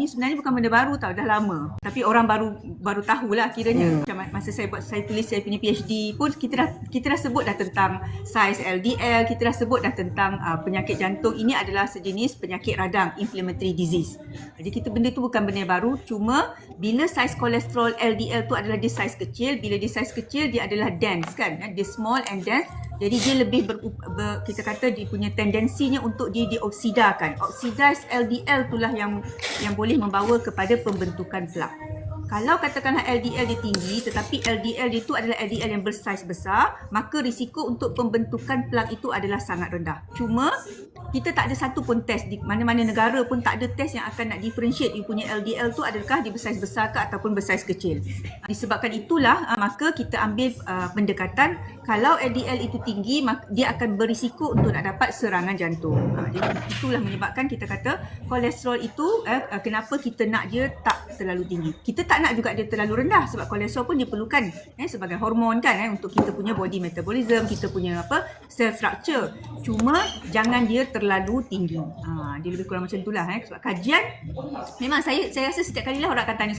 ni sebenarnya bukan benda baru tau, dah lama. Tapi orang baru tahulah kiranya. Macam masa saya tulis saya punya PhD pun kita dah sebut dah tentang saiz LDL, kita dah sebut dah tentang penyakit jantung ini adalah sejenis penyakit radang, inflammatory disease. Jadi benda tu bukan benda baru, cuma bila saiz kolesterol LDL tu adalah dia saiz kecil, bila dia saiz kecil dia adalah dense kan, dia small and dense. Jadi dia lebih kita kata dia punya tendensinya untuk dia dioksidakan. Oxidized LDL itulah yang boleh membawa kepada pembentukan plak. Kalau katakanlah LDL dia tinggi tetapi LDL dia itu adalah LDL yang bersaiz besar, maka risiko untuk pembentukan plak itu adalah sangat rendah. Cuma kita tak ada satu pun test, di mana-mana negara pun tak ada test yang akan nak differentiate you punya LDL tu adakah dia bersaiz besar ke ataupun bersaiz kecil. Disebabkan itulah maka kita ambil pendekatan kalau LDL itu tinggi dia akan berisiko untuk nak dapat serangan jantung. Jadi itulah menyebabkan kita kata kolesterol itu kenapa kita nak dia tak terlalu tinggi. Kita tak nak juga dia terlalu rendah sebab kolesterol pun dia perlukan sebagai hormon kan untuk kita punya body metabolism, kita punya cell structure. Cuma jangan dia terlalu tinggi. Dia lebih kurang macam itulah sebab kajian memang saya rasa setiap kali lah orang akan tanya